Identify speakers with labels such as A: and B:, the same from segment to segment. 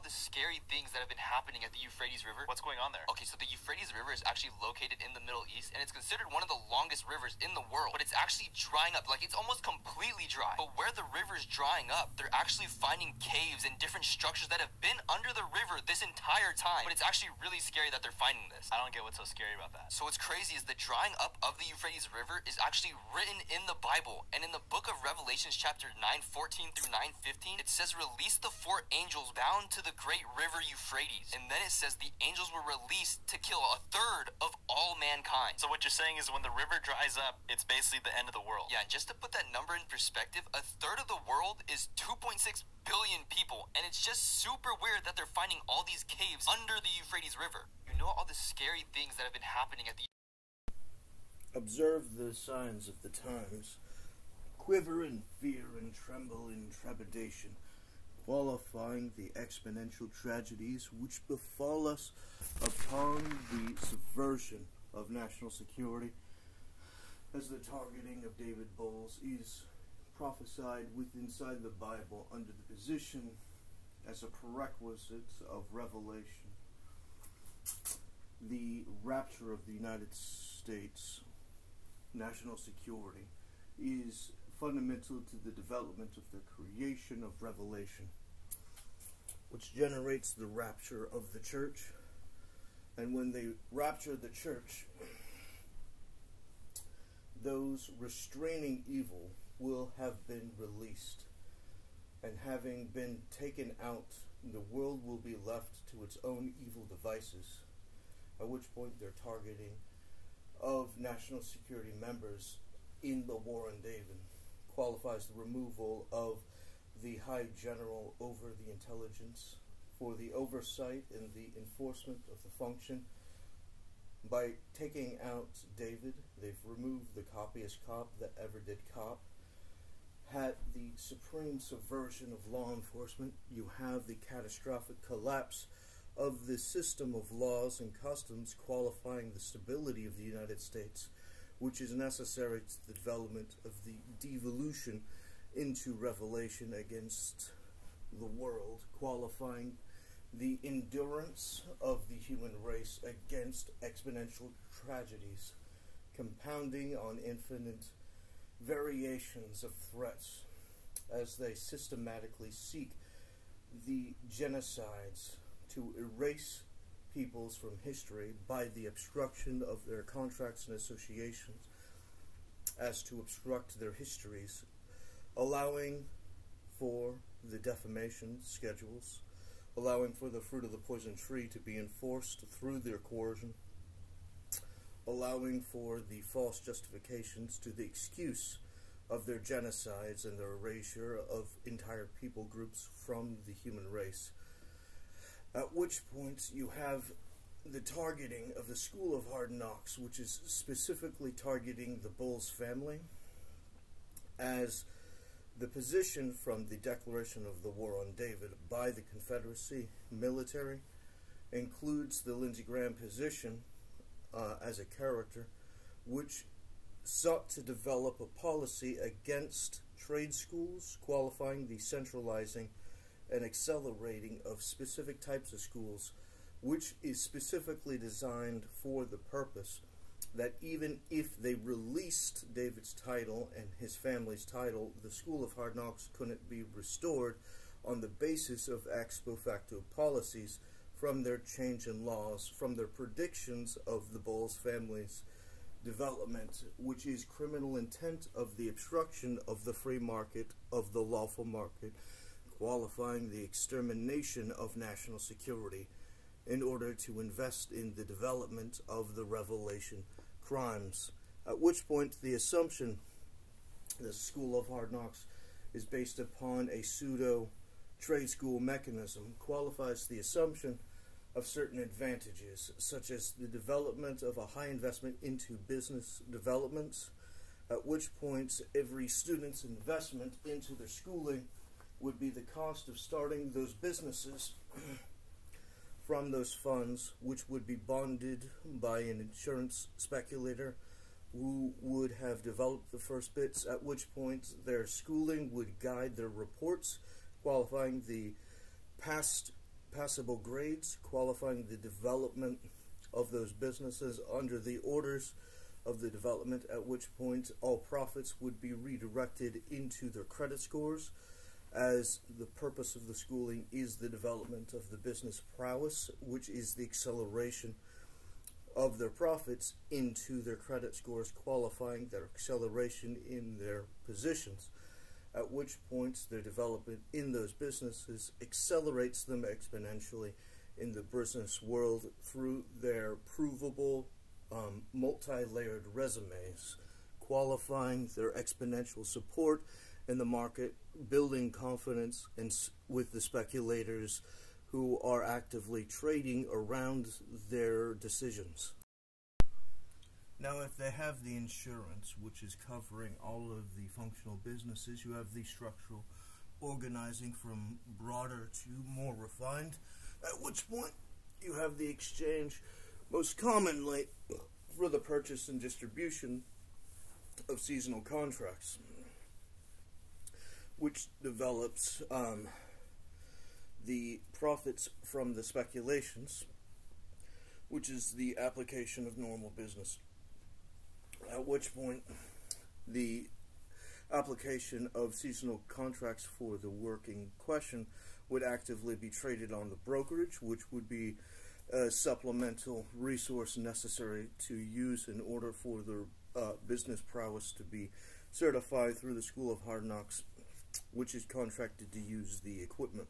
A: all the scary things that have been happening at the Euphrates River?
B: What's going on there?
A: Okay, so the Euphrates River is actually located in the Middle East, and it's considered one of the longest rivers in the world, but it's actually drying up. Like, it's almost completely dry. But where the river is drying up, they're actually finding caves and different structures that have been under the river this entire time. But it's actually really scary that they're finding this.
B: I don't get what's so scary about that.
A: So what's crazy is the drying up of the Euphrates River is actually written in the Bible. And in the book of Revelations chapter 9:14 through 9:15, it says, release the 4 angels bound to the great river Euphrates. And then it says the angels were released to kill 1/3 of all mankind.
B: So what you're saying is when the river dries up, it's basically the end of the world.
A: Yeah, and just to put that number in perspective, 1/3 of the world is 2.6 billion people. And it's just super weird that they're finding all these caves under the Euphrates River. You know all the scary things that have been happening at the...
C: Observe the signs of the times. Quiver in fear and tremble in trepidation, qualifying the exponential tragedies which befall us upon the subversion of national security, as the targeting of David Bowles is prophesied inside the Bible under the position as a prerequisite of revelation. The rapture of the United States national security is fundamental to the development of the creation of revelation, which generates the rapture of the church. And when they rapture the church, those restraining evil will have been released, and having been taken out, the world will be left to its own evil devices, at which point their targeting of national security members in the War on David qualifies the removal of the High General over the intelligence for the oversight and the enforcement of the function. By taking out David, they've removed the copyist cop that ever did cop. Had the supreme subversion of law enforcement, you have the catastrophic collapse of the system of laws and customs qualifying the stability of the United States, which is necessary to the development of the devolution into revelation against the world, qualifying the endurance of the human race against exponential tragedies, compounding on infinite variations of threats as they systematically seek the genocides to erase peoples from history by the obstruction of their contracts and associations as to obstruct their histories, allowing for the defamation schedules, allowing for the fruit of the poison tree to be enforced through their coercion, allowing for the false justifications to the excuse of their genocides and their erasure of entire people groups from the human race. At which point you have the targeting of the School of Hard Knox, which is specifically targeting the Bowles family, as the position from the declaration of the War on David by the Confederate Military includes the Lindsey Graham position as a character, which sought to develop a policy against trade schools, qualifying the centralizing and accelerating of specific types of schools, which is specifically designed for the purpose that even if they released David's title and his family's title, the School of Hard Knocks couldn't be restored on the basis of ex post facto policies from their change in laws, from their predictions of the Bowles family's development, which is criminal intent of the obstruction of the free market, of the lawful market, qualifying the extermination of national security in order to invest in the development of the revelation crimes. At which point the assumption the School of Hard Knocks is based upon a pseudo trade school mechanism qualifies the assumption of certain advantages, such as the development of a high investment into business developments, at which point every student's investment into their schooling would be the cost of starting those businesses from those funds, which would be bonded by an insurance speculator who would have developed the first bits, at which point their schooling would guide their reports, qualifying the past passable grades, qualifying the development of those businesses under the orders of the development, at which point all profits would be redirected into their credit scores, as the purpose of the schooling is the development of the business prowess, which is the acceleration of their profits into their credit scores, qualifying their acceleration in their positions, at which points their development in those businesses accelerates them exponentially in the business world through their provable multi-layered resumes, qualifying their exponential support in the market, building confidence with the speculators who are actively trading around their decisions. Now, if they have the insurance, which is covering all of the functional businesses, you have the structural organizing from broader to more refined, at which point you have the exchange, most commonly for the purchase and distribution of seasonal contracts, which develops the profits from the speculations, which is the application of normal business. At which point, the application of seasonal contracts for the work in question would actively be traded on the brokerage, which would be a supplemental resource necessary to use in order for the business prowess to be certified through the School of Hard Knox, which is contracted to use the equipment.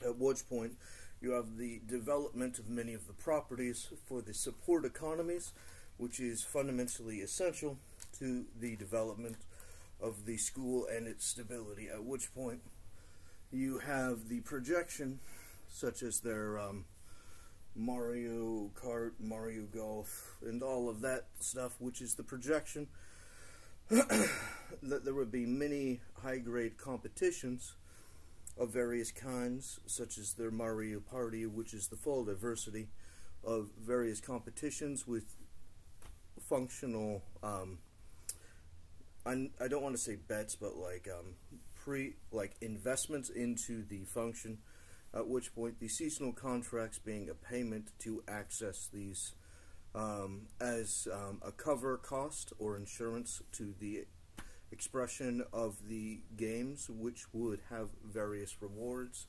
C: At which point, you have the development of many of the properties for the support economies, which is fundamentally essential to the development of the school and its stability, at which point you have the projection, such as their Mario Kart, Mario Golf, and all of that stuff, which is the projection that there would be many high-grade competitions of various kinds, such as their Mario Party, which is the full diversity of various competitions with functional, I don't want to say bets, but like investments into the function, at which point the seasonal contracts being a payment to access these as a cover cost or insurance to the expression of the games, which would have various rewards,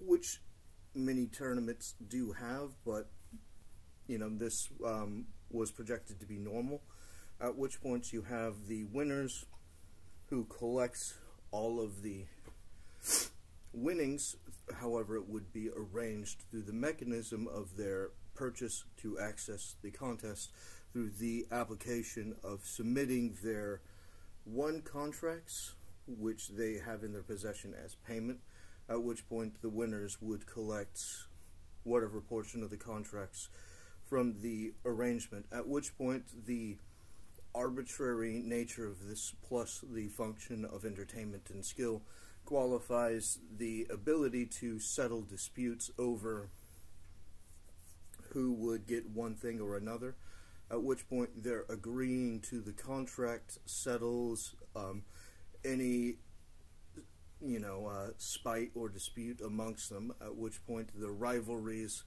C: which many tournaments do have, but this was projected to be normal, at which point you have the winners who collects all of the winnings. However, it would be arranged through the mechanism of their purchase to access the contest through the application of submitting their won contracts, which they have in their possession as payment, at which point the winners would collect whatever portion of the contracts from the arrangement, at which point the arbitrary nature of this, plus the function of entertainment and skill, qualifies the ability to settle disputes over who would get one thing or another, at which point their agreeing to the contract settles any spite or dispute amongst them, at which point the rivalries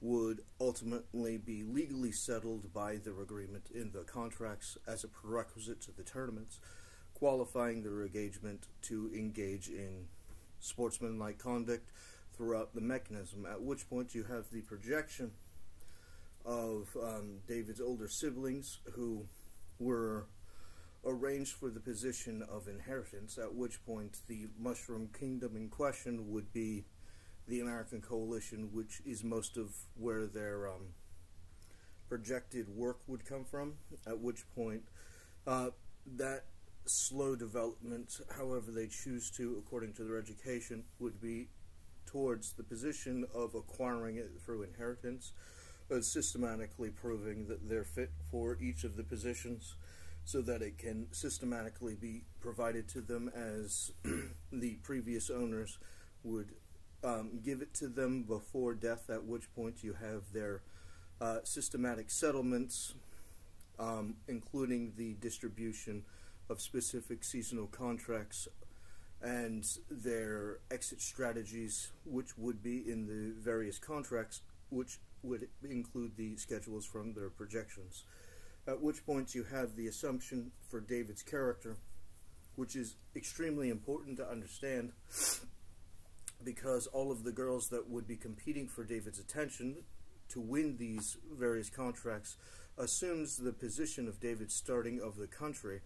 C: would ultimately be legally settled by their agreement in the contracts as a prerequisite to the tournaments, qualifying their engagement to engage in sportsmanlike conduct throughout the mechanism, at which point you have the projection of David's older siblings who were arranged for the position of inheritance, at which point the Mushroom Kingdom in question would be the American coalition, which is most of where their projected work would come from, at which point that slow development, however they choose to, according to their education, would be towards the position of acquiring it through inheritance, systematically proving that they're fit for each of the positions so that it can systematically be provided to them as the previous owners would give it to them before death, at which point you have their systematic settlements, including the distribution of specific seasonal contracts and their exit strategies, which would be in the various contracts, which would include the schedules from their projections. At which point you have the assumption for David's character, which is extremely important to understand, because all of the girls that would be competing for David's attention to win these various contracts assumes the position of David's starting of the country,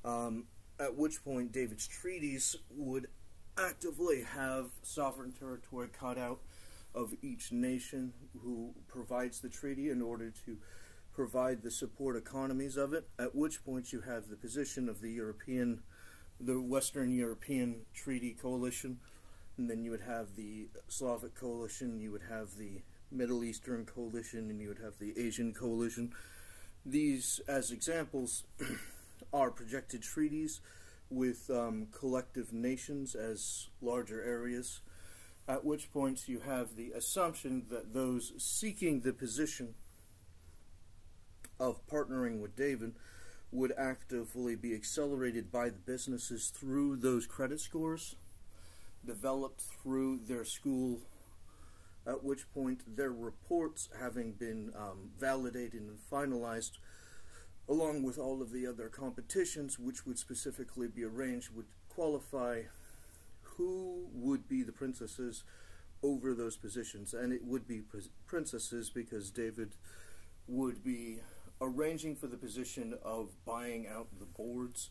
C: at which point David's treaties would actively have sovereign territory cut out of each nation who provides the treaty in order to provide the support economies of it, at which point you have the position of the Western European Treaty Coalition, and then you would have the Slavic Coalition, you would have the Middle Eastern Coalition, and you would have the Asian Coalition. These, as examples, are projected treaties with collective nations as larger areas, at which point you have the assumption that those seeking the position of partnering with David would actively be accelerated by the businesses through those credit scores developed through their school, at which point their reports, having been validated and finalized, along with all of the other competitions which would specifically be arranged, would qualify who would be the princesses over those positions. And it would be princesses because David would be arranging for the position of buying out the boards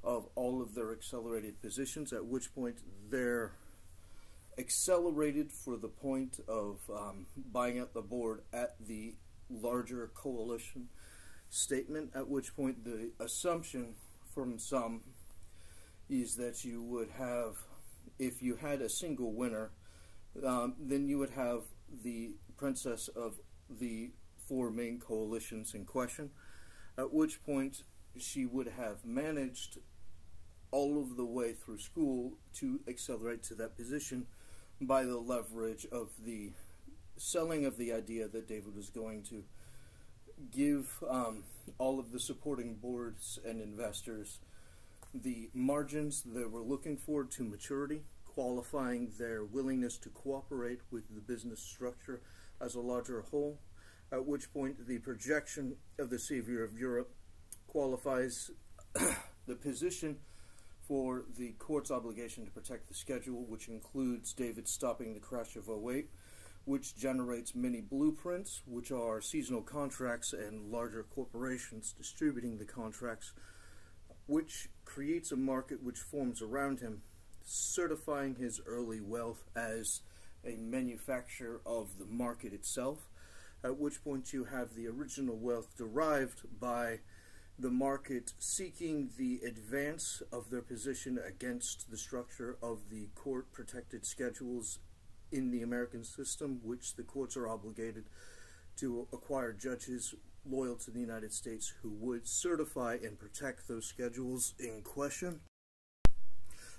C: of all of their accelerated positions, at which point they're accelerated for the point of buying out the board at the larger coalition statement, at which point the assumption from some is that you would have, if you had a single winner, then you would have the princess of the four main coalitions in question, at which point she would have managed all of the way through school to accelerate to that position by the leverage of the selling of the idea that David was going to give all of the supporting boards and investors the margins they were looking for to maturity, qualifying their willingness to cooperate with the business structure as a larger whole, at which point the projection of the savior of Europe qualifies the position for the court's obligation to protect the schedule, which includes David stopping the crash of '08, which generates many blueprints, which are seasonal contracts and larger corporations distributing the contracts, which creates a market which forms around him, certifying his early wealth as a manufacturer of the market itself, at which point you have the original wealth derived by the market seeking the advance of their position against the structure of the court-protected schedules in the American system, which the courts are obligated to acquire judges loyal to the United States who would certify and protect those schedules in question.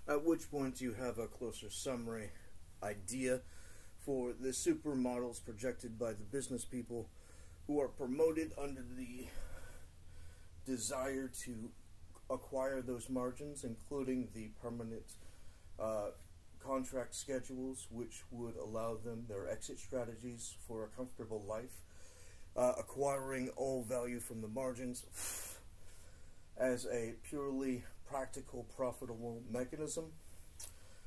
C: At which point you have a closer summary idea for the supermodels projected by the business people who are promoted under the desire to acquire those margins, including the permanent contract schedules, which would allow them their exit strategies for a comfortable life, acquiring all value from the margins as a purely practical, profitable mechanism,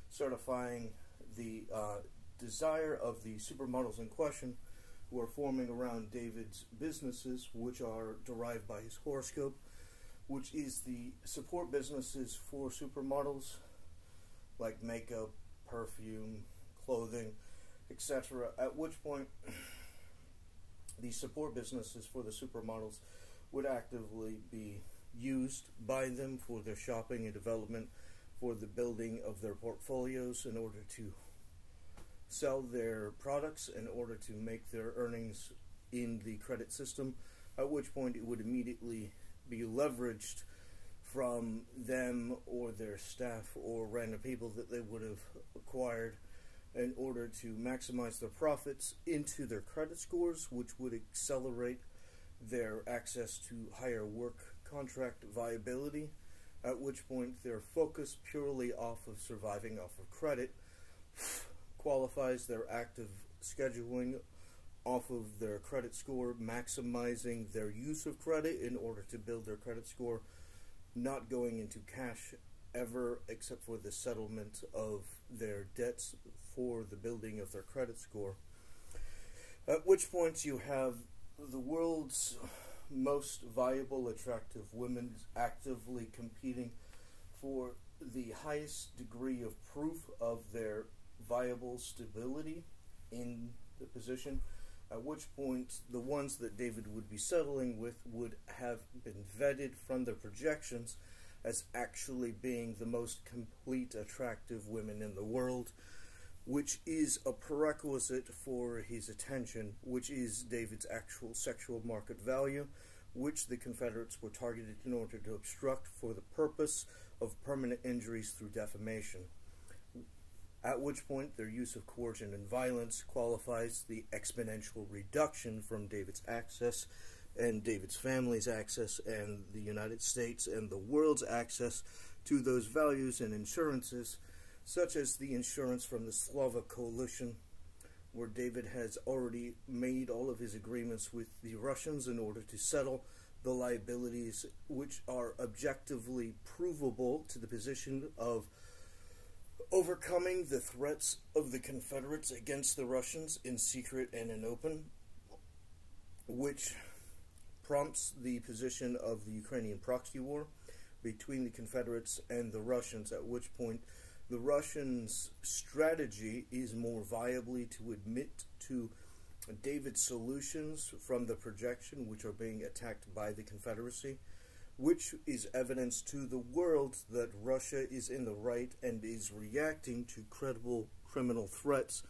C: certifying the desire of the supermodels in question who are forming around David's businesses, which are derived by his horoscope, which is the support businesses for supermodels, like makeup, perfume, clothing, etc. At which point the support businesses for the supermodels would actively be used by them for their shopping and development, for the building of their portfolios in order to sell their products, in order to make their earnings in the credit system, at which point it would immediately be leveraged from them or their staff or random people that they would have acquired in order to maximize their profits into their credit scores, which would accelerate their access to higher work contract viability, at which point their focus purely off of surviving off of credit qualifies their active scheduling off of their credit score, maximizing their use of credit in order to build their credit score, not going into cash ever except for the settlement of their debts for the building of their credit score. At which point you have the world's most viable, attractive women actively competing for the highest degree of proof of their viable stability in the position, at which point the ones that David would be settling with would have been vetted from their projections as actually being the most complete, attractive women in the world, which is a prerequisite for his attention, which is David's actual sexual market value, which the Confederates were targeted in order to obstruct for the purpose of permanent injuries through defamation. At which point their use of coercion and violence qualifies the exponential reduction from David's access and David's family's access and the United States and the world's access to those values and insurances, such as the insurance from the Slavic coalition, where David has already made all of his agreements with the Russians in order to settle the liabilities which are objectively provable to the position of overcoming the threats of the Confederates against the Russians in secret and in open, which prompts the position of the Ukrainian proxy war between the Confederates and the Russians, at which point the Russians' strategy is more viably to admit to David's solutions from the projection which are being attacked by the Confederacy, which is evidence to the world that Russia is in the right and is reacting to credible criminal threats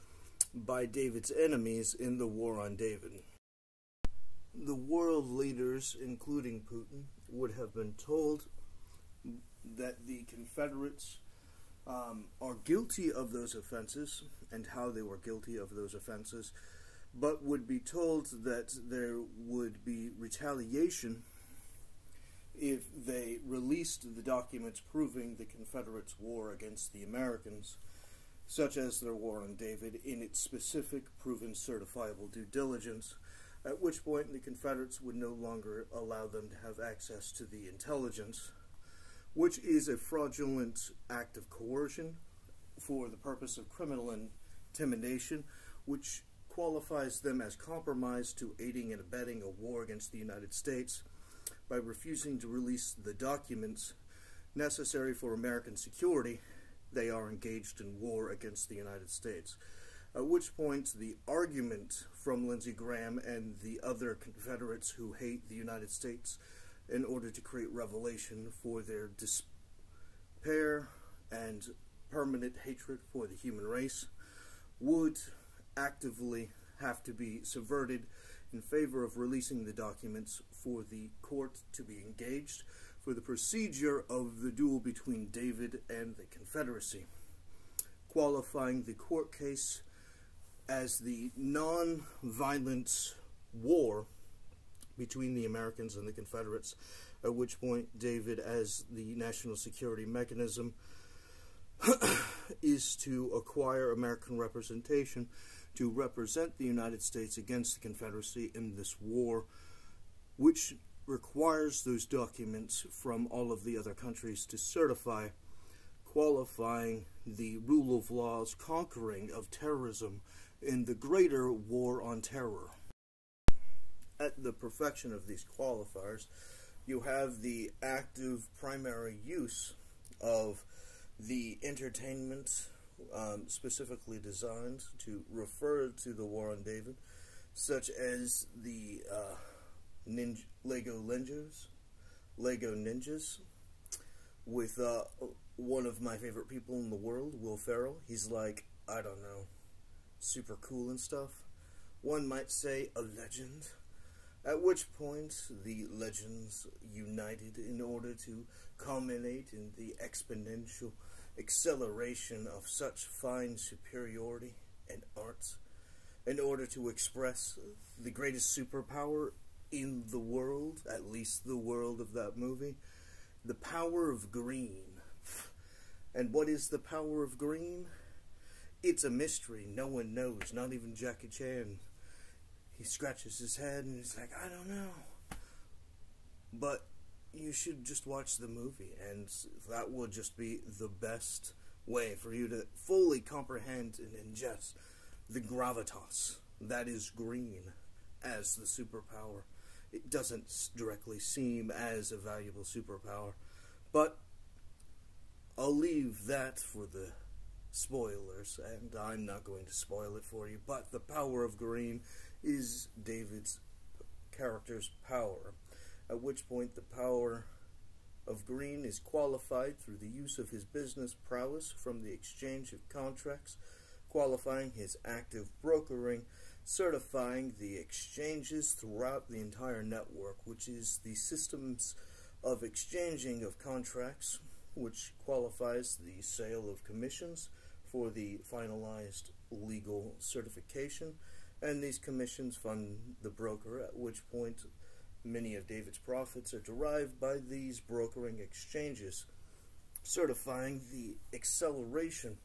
C: by David's enemies in the war on David. The world leaders, including Putin, would have been told that the Confederates are guilty of those offenses and how they were guilty of those offenses, but would be told that there would be retaliation if they released the documents proving the Confederates' war against the Americans, such as their war on David, in its specific, proven, certifiable due diligence, at which point the Confederates would no longer allow them to have access to the intelligence, which is a fraudulent act of coercion for the purpose of criminal intimidation, which qualifies them as compromise to aiding and abetting a war against the United States by refusing to release the documents necessary for American security. They are engaged in war against the United States. At which point the argument from Lindsey Graham and the other Confederates who hate the United States in order to create revelation for their despair and permanent hatred for the human race would actively have to be subverted in favor of releasing the documents for the court to be engaged for the procedure of the duel between David and the Confederacy, qualifying the court case as the non-violent war between the Americans and the Confederates, at which point David, as the national security mechanism, is to acquire American representation to represent the United States against the Confederacy in this war, which requires those documents from all of the other countries to certify, qualifying the rule of law's conquering of terrorism in the greater war on terror. At the perfection of these qualifiers, you have the active primary use of the entertainment specifically designed to refer to the war on David, such as the Lego Ninjas, with one of my favorite people in the world, Will Ferrell. He's like, I don't know, super cool and stuff. One might say a legend. At which point the legends united in order to culminate in the exponential acceleration of such fine superiority and art in order to express the greatest superpower in the world, at least the world of that movie, the power of green. And what is the power of green? It's a mystery. No one knows, not even Jackie Chan. He scratches his head and he's like, I don't know. But you should just watch the movie, and that will just be the best way for you to fully comprehend and ingest the gravitas that is green as the superpower. It doesn't directly seem as a valuable superpower, but I'll leave that for the spoilers, and I'm not going to spoil it for you, but the power of green is David's character's power, at which point the power of green is qualified through the use of his business prowess from the exchange of contracts, qualifying his active brokering, certifying the exchanges throughout the entire network, which is the systems of exchanging of contracts, which qualifies the sale of commissions for the finalized legal certification, and these commissions fund the broker, at which point many of David's profits are derived by these brokering exchanges, certifying the acceleration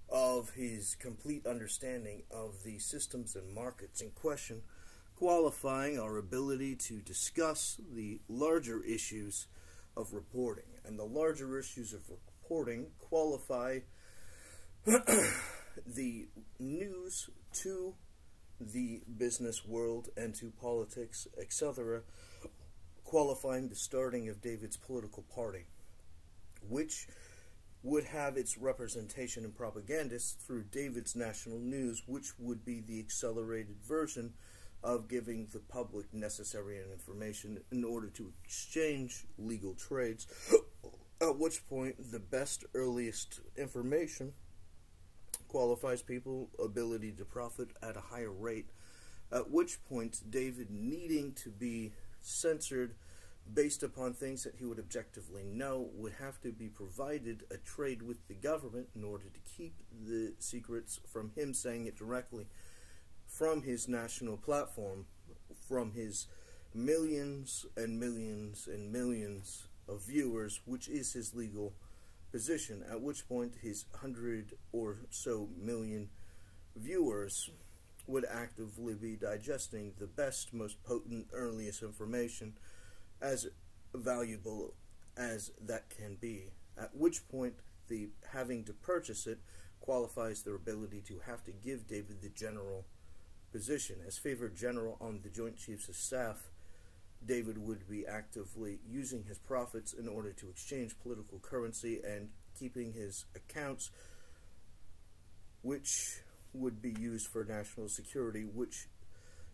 C: of his complete understanding of the systems and markets in question, qualifying our ability to discuss the larger issues of reporting. And the larger issues of reporting qualify the news to the business world and to politics, etc., qualifying the starting of David's political party, which would have its representation in propagandists through David's national news, which would be the accelerated version of giving the public necessary information in order to exchange legal trades, at which point the best, earliest information qualifies people's ability to profit at a higher rate, at which point David, needing to be censored based upon things that he would objectively know, would have to be provided a trade with the government in order to keep the secrets from him saying it directly from his national platform, from his millions and millions and millions of viewers, which is his legal position, at which point his 100 or so million viewers would actively be digesting the best, most potent, earliest information, as valuable as that can be, at which point the having to purchase it qualifies their ability to have to give David the general position. As favored general on the Joint Chiefs of Staff, David would be actively using his profits in order to exchange political currency and keeping his accounts, which would be used for national security, which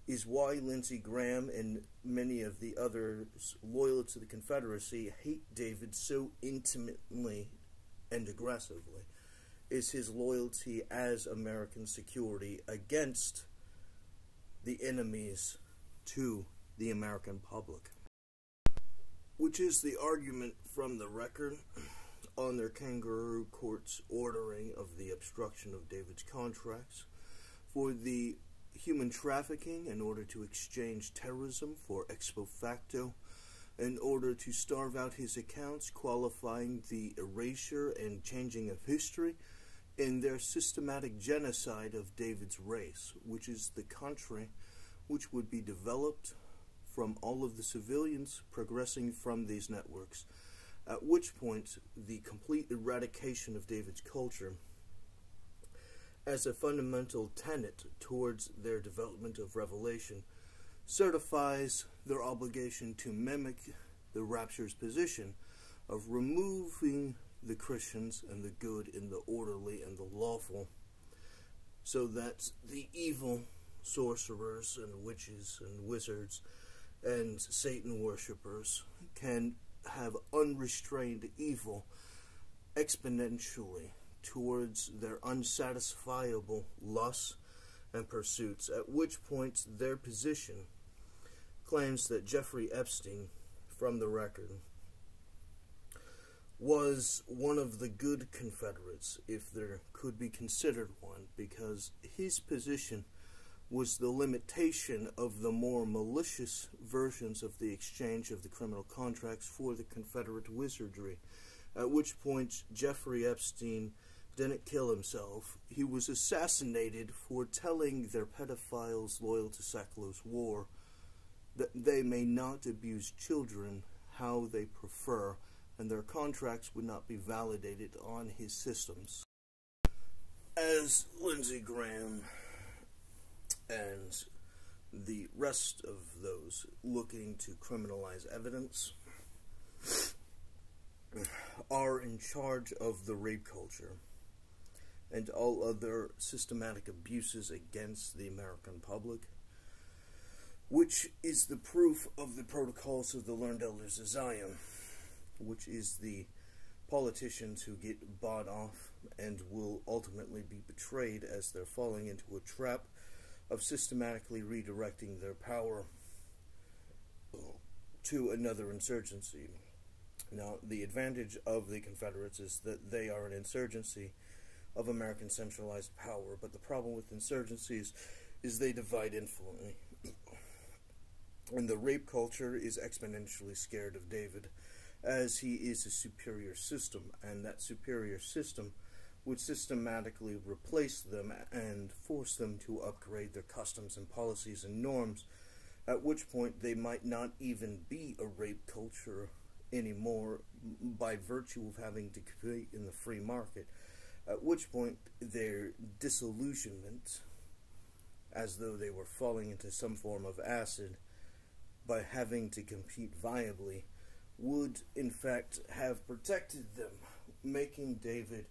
C: is why Lindsey Graham and many of the others loyal to the Confederacy hate David so intimately and aggressively, is his loyalty as American security against the enemies to the American public, which is the argument from the record on their kangaroo court's ordering of the obstruction of David's contracts for the human trafficking in order to exchange terrorism for ex post facto, in order to starve out his accounts, qualifying the erasure and changing of history, in their systematic genocide of David's race, which is the country which would be developed from all of the civilians progressing from these networks, at which point the complete eradication of David's culture as a fundamental tenet towards their development of revelation certifies their obligation to mimic the rapture's position of removing the Christians and the good and the orderly and the lawful, so that the evil sorcerers and witches and wizards and Satan worshippers can have unrestrained evil exponentially towards their unsatisfiable lusts and pursuits, at which point their position claims that Jeffrey Epstein, from the record, was one of the good Confederates, if there could be considered one, because his position was the limitation of the more malicious versions of the exchange of the criminal contracts for the Confederate wizardry, at which point Jeffrey Epstein didn't kill himself. He was assassinated for telling their pedophiles loyal to Sacklow's war that they may not abuse children how they prefer, and their contracts would not be validated on his systems. As Lindsey Graham and the rest of those looking to criminalize evidence are in charge of the rape culture and all other systematic abuses against the American public, which is the proof of the protocols of the learned elders of Zion, which is the politicians who get bought off and will ultimately be betrayed as they're falling into a trap of systematically redirecting their power to another insurgency. Now, the advantage of the Confederates is that they are an insurgency of American centralized power, but the problem with insurgencies is they divide influently. And the rape culture is exponentially scared of David, as he is a superior system, and that superior system would systematically replace them and force them to upgrade their customs and policies and norms, at which point they might not even be a rape culture anymore by virtue of having to compete in the free market, at which point their disillusionment, as though they were falling into some form of acid by having to compete viably, would in fact have protected them, making David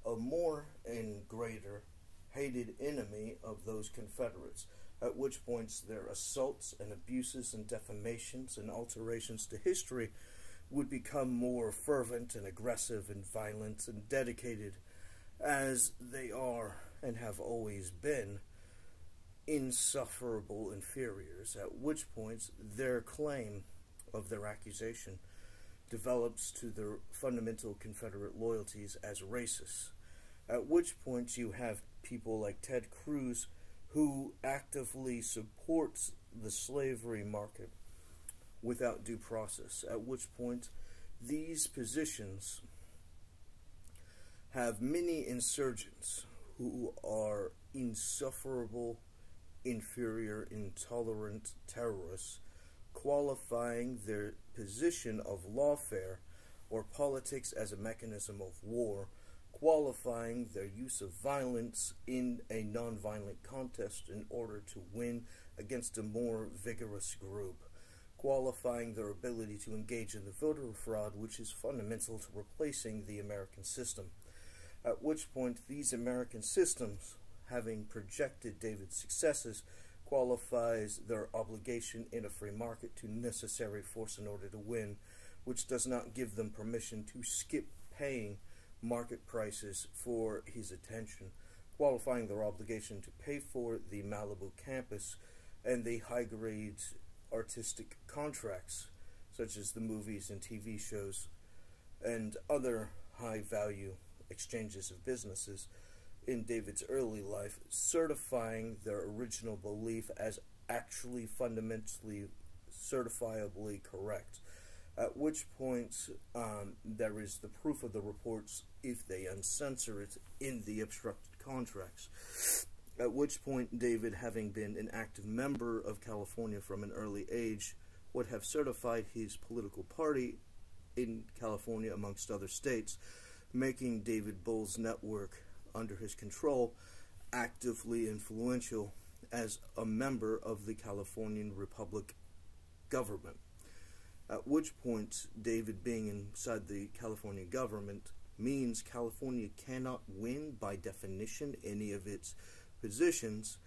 C: a more and greater hated enemy of those Confederates, at which points their assaults and abuses and defamations and alterations to history would become more fervent and aggressive and violent and dedicated, as they are and have always been insufferable inferiors, at which points their claim of their accusation develops to their fundamental Confederate loyalties as racist, at which point you have people like Ted Cruz who actively supports the slavery market without due process, at which point these positions have many insurgents who are insufferable, inferior, intolerant terrorists, qualifying their position of lawfare or politics as a mechanism of war, qualifying their use of violence in a non-violent contest in order to win against a more vigorous group, qualifying their ability to engage in the voter fraud, which is fundamental to replacing the American system, at which point these American systems, having projected David's successes, qualifies their obligation in a free market to necessary force in order to win, which does not give them permission to skip paying market prices for his attention, qualifying their obligation to pay for the Malibu campus and the high-grade artistic contracts, such as the movies and TV shows and other high-value exchanges of businesses in David's early life, certifying their original belief as actually fundamentally certifiably correct, at which point there is the proof of the reports if they uncensor it in the obstructed contracts, at which point David, having been an active member of California from an early age, would have certified his political party in California amongst other states, making David Bull's network under his control actively influential as a member of the Californian Republic government. At which point, David being inside the California government means California cannot win by definition any of its positions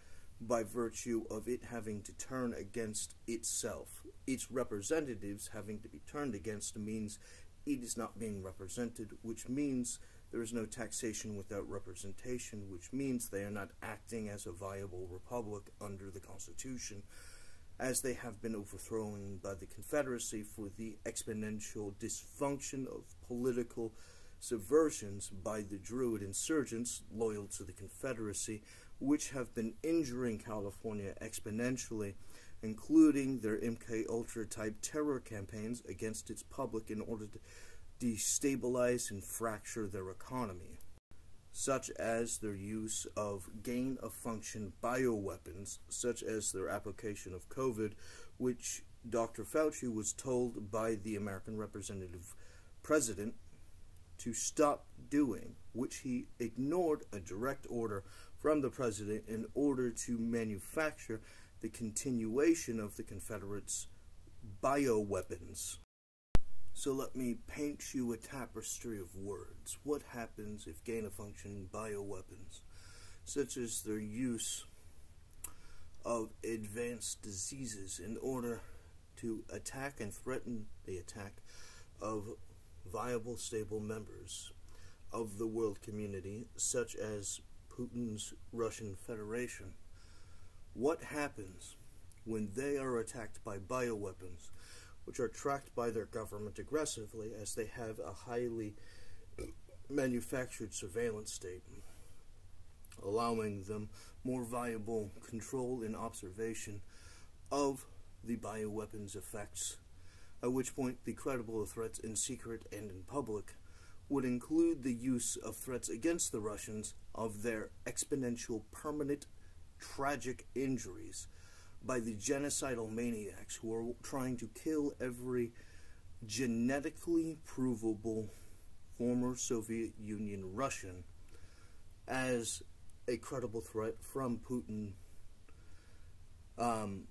C: by virtue of it having to turn against itself. Its representatives having to be turned against means it is not being represented, which means there is no taxation without representation, which means they are not acting as a viable republic under the Constitution, as they have been overthrown by the Confederacy for the exponential dysfunction of political subversions by the Druid insurgents loyal to the Confederacy, which have been injuring California exponentially, including their MK Ultra-type terror campaigns against its public in order to destabilize and fracture their economy, such as their use of gain-of-function bioweapons, such as their application of COVID, which Dr. Fauci was told by the American representative president to stop doing, which he ignored a direct order from the president in order to manufacture the continuation of the Confederates' bioweapons. So let me paint you a tapestry of words. What happens if gain-of-function bioweapons, such as their use of advanced diseases in order to attack and threaten the attack of viable, stable members of the world community, such as Putin's Russian Federation? What happens when they are attacked by bioweapons, which are tracked by their government aggressively, as they have a highly manufactured surveillance state, allowing them more viable control and observation of the bioweapons effects, at which point the credible threats in secret and in public would include the use of threats against the Russians of their exponential, permanent, tragic injuries by the genocidal maniacs who are trying to kill every genetically provable former Soviet Union Russian as a credible threat from Putin. No,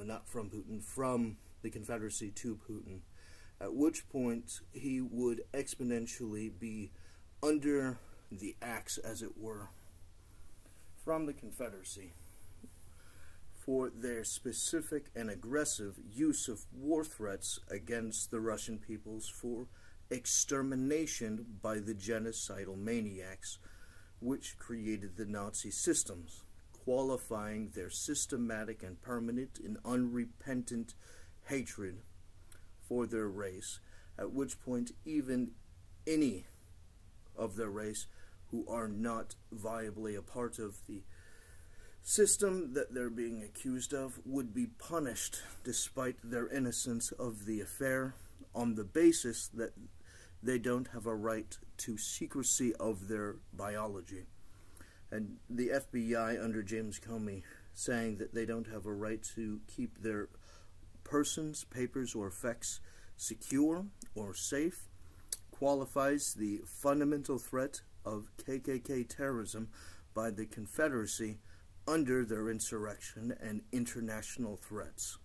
C: not from Putin, from the Confederacy to Putin, at which point he would exponentially be under the axe, as it were, from the Confederacy for their specific and aggressive use of war threats against the Russian peoples for extermination by the genocidal maniacs which created the Nazi systems, qualifying their systematic and permanent and unrepentant hatred for their race, at which point even any of their race who are not viably a part of the system that they're being accused of would be punished despite their innocence of the affair on the basis that they don't have a right to secrecy of their biology. And the FBI under James Comey saying that they don't have a right to keep their persons, papers, or effects secure or safe qualifies the fundamental threat of KKK terrorism by the Confederacy under their insurrection and international threats.